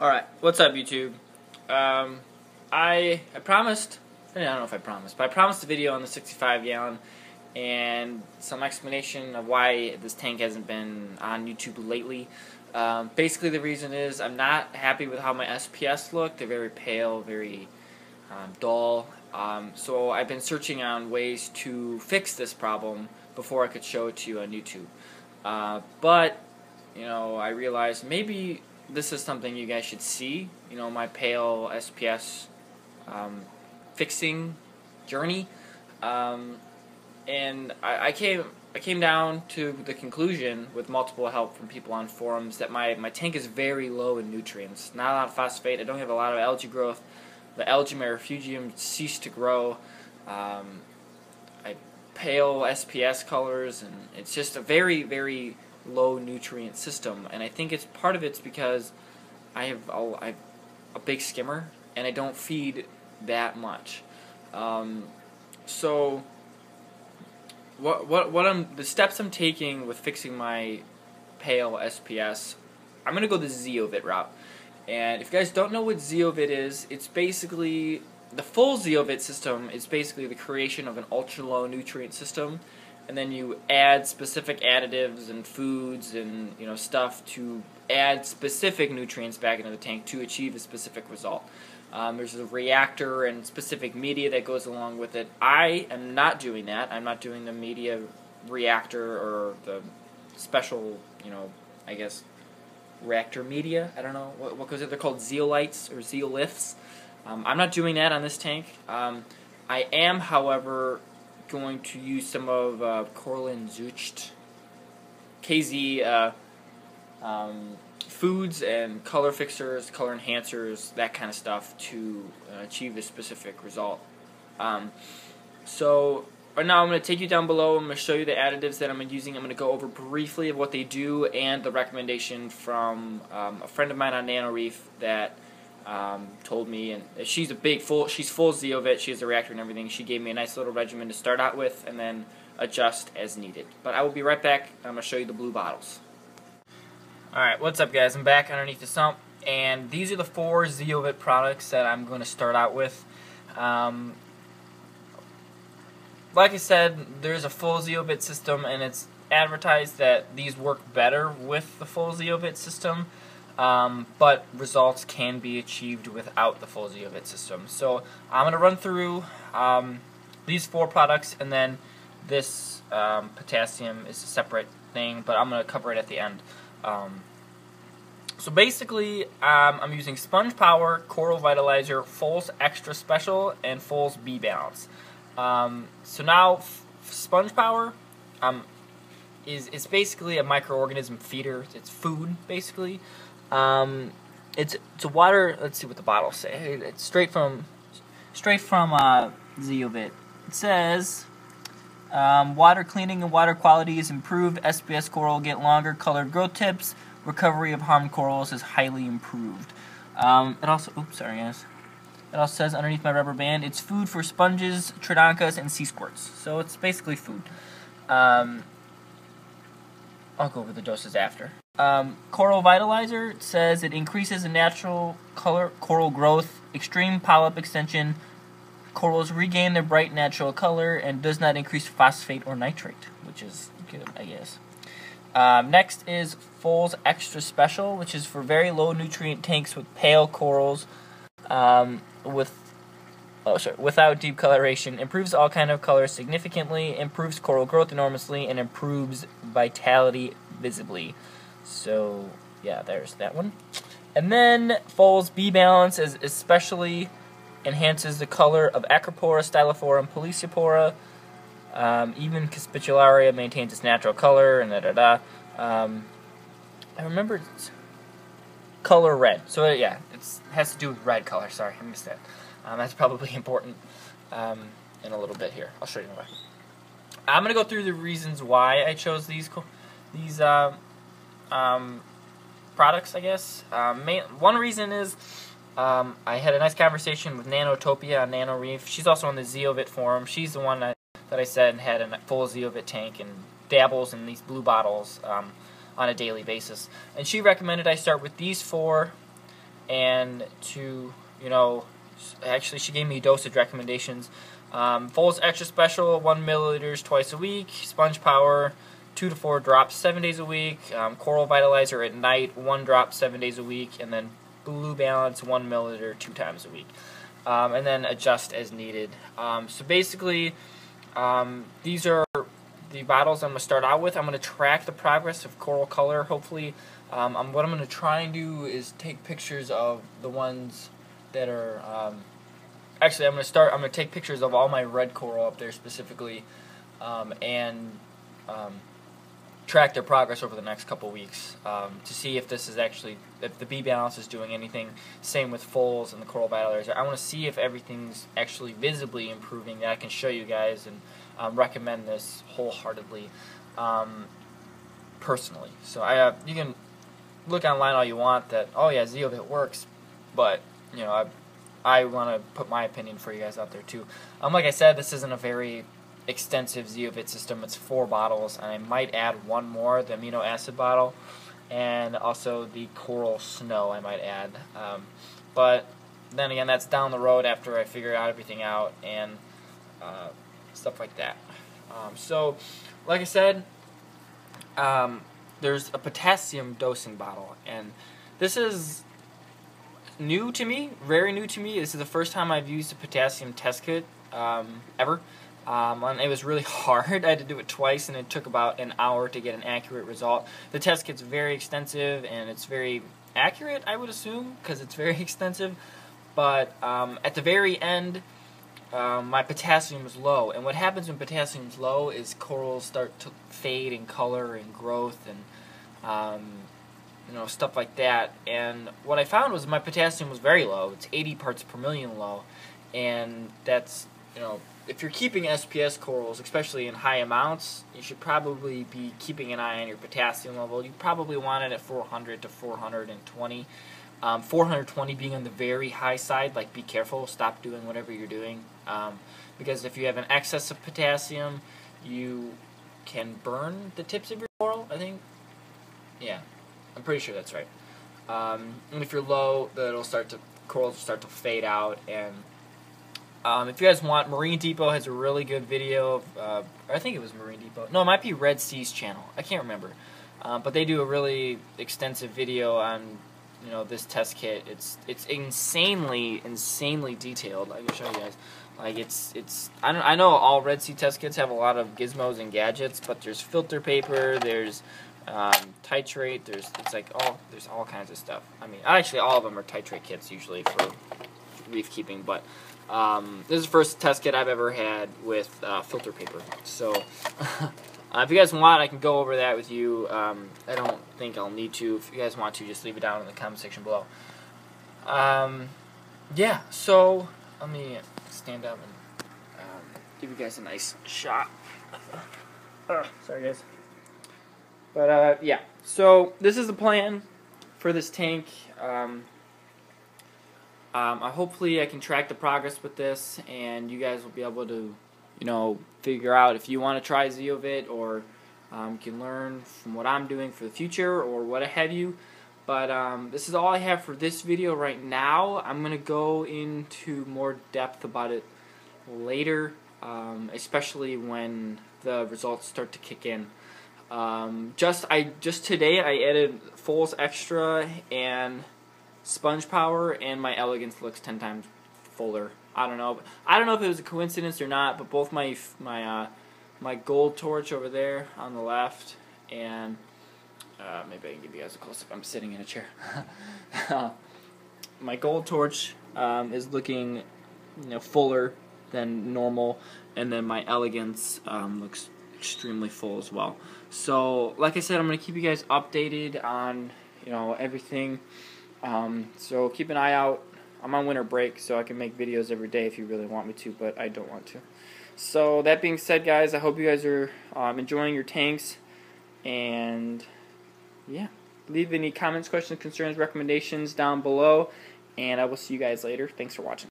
Alright, what's up YouTube? I promised, I don't know if I promised, but I promised a video on the 65 gallon and some explanation of why this tank hasn't been on YouTube lately. Basically the reason is I'm not happy with how my SPS look. They're very pale, very dull. So I've been searching on ways to fix this problem before I could show it to you on YouTube. But, you know, I realized maybe this is something you guys should see, you know, my pale SPS fixing journey. And I came down to the conclusion, with multiple help from people on forums, that my tank is very low in nutrients. Not a lot of phosphate. I don't have a lot of algae growth. The algae in my refugium ceased to grow. I pale SPS colors, and it's just a very, very low nutrient system. And I think part of it's because I have a big skimmer and I don't feed that much. So the steps I'm taking with fixing my pale SPS, I'm gonna go the ZEOvit route. And if you guys don't know what ZEOvit is, it's basically the full ZEOvit system is basically the creation of an ultra low nutrient system, and then you add specific additives and foods and, you know, stuff to add specific nutrients back into the tank to achieve a specific result. There's a reactor and specific media that goes along with it. I am not doing that. I'm not doing the media reactor or the special, you know, I guess reactor media. I don't know what goes in. They're called zeolites or zeoliths. I'm not doing that on this tank. I am, however, going to use some of Korlenzucht KZ foods and color fixers, color enhancers, that kind of stuff to achieve a specific result. So right now I'm going to take you down below. I'm going to show you the additives that I'm using. I'm going to go over briefly of what they do and the recommendation from a friend of mine on NanoReef that told me, and she's she's full ZEOvit, she has a reactor and everything. She gave me a nice little regimen to start out with and then adjust as needed. But I will be right back. I'm going to show you the blue bottles. Alright, what's up guys? I'm back underneath the sump, and these are the 4 ZEOvit products that I'm going to start out with. Like I said, there's a full ZEOvit system, and it's advertised that these work better with the full ZEOvit system. But results can be achieved without the full ZEOvit system. So I'm going to run through these 4 products, and then this potassium is a separate thing, but I'm going to cover it at the end. So basically, I'm using Sponge Power, Coral Vitalizer, Foals Extra Special, and Foals B Balance. So now, Sponge Power it's basically a microorganism feeder. It's food, basically. It's a water. Let's see what the bottles say. It's straight from ZEOvit. It says water cleaning and water quality is improved. SPS coral get longer colored growth tips. Recovery of harmed corals is highly improved. It also, sorry guys. It also says underneath my rubber band, it's food for sponges, tridonkas, and sea squirts. So it's basically food. I'll go over the doses after. Coral Vitalizer says it increases the natural coral growth, extreme polyp extension, corals regain their bright natural color, and does not increase phosphate or nitrate, which is good, I guess. Next is Foals Extra Special, which is for very low nutrient tanks with pale corals, without deep coloration. Improves all kind of colors significantly, improves coral growth enormously, and improves vitality visibly. So yeah, there's that one. And then Foals B Balance especially enhances the color of Acropora, Stylophora, and Polypora. Even Capitularia maintains its natural color, and I remember it's color red. So yeah, it has to do with red color. Sorry, I missed that. That's probably important in a little bit here. I'll show you why. I'm gonna go through the reasons why I chose these products, I guess. One reason is I had a nice conversation with Nanotopia on NanoReef. She's also on the ZEOvit forum. She's the one that I said had a full ZEOvit tank and dabbles in these blue bottles on a daily basis. And she recommended I start with these 4 and to, actually she gave me dosage recommendations. Full's Extra Special, 1 milliliters twice a week. Sponge Power, 2 to 4 drops 7 days a week. Coral Vitalizer at night, 1 drop 7 days a week. And then Blue Balance, 1 milliliter 2 times a week. And then adjust as needed. So basically, these are the bottles I'm going to start out with. I'm going to track the progress of coral color, hopefully. What I'm going to try and do is take pictures of the ones that are... actually, I'm going to take pictures of all my red coral up there specifically, and track their progress over the next couple weeks, to see if this is actually, if the B balance is doing anything. Same with Fulls and the Coral Vitalizer. I want to see if everything's actually visibly improving, that I can show you guys, and recommend this wholeheartedly, personally. So you can look online all you want that, oh yeah, ZEOvit works, but I want to put my opinion for you guys out there too. Like I said, this isn't a very extensive ZEOvit system. It's 4 bottles, and I might add one more, the amino acid bottle, and also the coral snow I might add. But then again, that's down the road after I figure out everything out and stuff like that. So, like I said, there's a potassium dosing bottle, and this is new to me, very new to me. This is the first time I've used a potassium test kit ever. And it was really hard. I had to do it twice, and it took about an hour to get an accurate result. The test kit's very extensive, and it's very accurate, I would assume, because it's very extensive. But at the very end, my potassium was low. And what happens when potassium's low is corals start to fade in color and growth and stuff like that. And what I found was my potassium was very low. It's 80 parts per million low, and that's, if you're keeping SPS corals, especially in high amounts, you should probably be keeping an eye on your potassium level. You probably want it at 400 to 420. 420 being on the very high side, like be careful, stop doing whatever you're doing, because if you have an excess of potassium, you can burn the tips of your coral, I think. Yeah, I'm pretty sure that's right. And if you're low, corals will start to fade out. And if you guys want, Marine Depot has a really good video of, I think it was Marine Depot. No, it might be Red Sea's channel. I can't remember. But they do a really extensive video on, this test kit. It's insanely detailed. I can show you guys. Like I know all Red Sea test kits have a lot of gizmos and gadgets, but there's filter paper, there's titrate, there's all kinds of stuff. I mean, actually all of them are titrate kits usually for reef keeping, but this is the first test kit I've ever had with filter paper. So if you guys want, I can go over that with you. I don't think I'll need to. If you guys want to, just leave it down in the comment section below. Yeah, so let me stand up and give you guys a nice shot. Sorry guys. But yeah, so this is the plan for this tank. Hopefully I can track the progress with this, and you guys will be able to, figure out if you want to try ZEOvit, or can learn from what I'm doing for the future, or what have you. But this is all I have for this video right now. I'm going to go into more depth about it later, especially when the results start to kick in. Just today I added Fulls Extra and Sponge Power, and my Elegance looks 10 times fuller. I don't know if it was a coincidence or not, but both my gold torch over there on the left, and maybe I can give you guys a close up. I'm sitting in a chair. My gold torch is looking fuller than normal, and then my Elegance looks extremely full as well. So like I said, I'm going to keep you guys updated on everything. So keep an eye out. I'm on winter break, so I can make videos every day if you really want me to, but I don't want to. So that being said, guys, I hope you guys are enjoying your tanks, and yeah, leave any comments, questions, concerns, recommendations down below, and I will see you guys later. Thanks for watching.